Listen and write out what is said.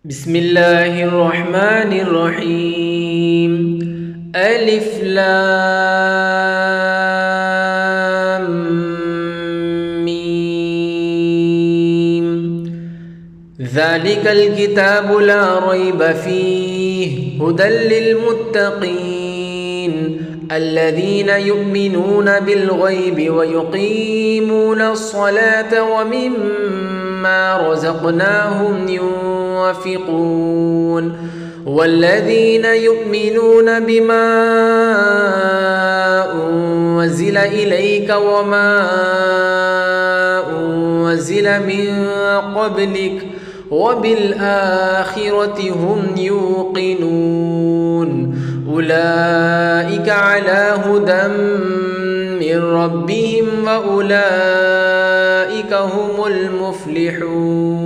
بسم الله الرحمن الرحيم. ألف لام ميم. ذلك الكتاب لا ريب فيه هدى للمتقين الذين يؤمنون بالغيب ويقيمون الصلاة ومما رزقناهم ينفقون والذين يؤمنون بما أنزل إليك وما أنزل من قبلك وبالآخرة هم يوقنون أولئك على هدى من ربهم وأولئك هم المفلحون.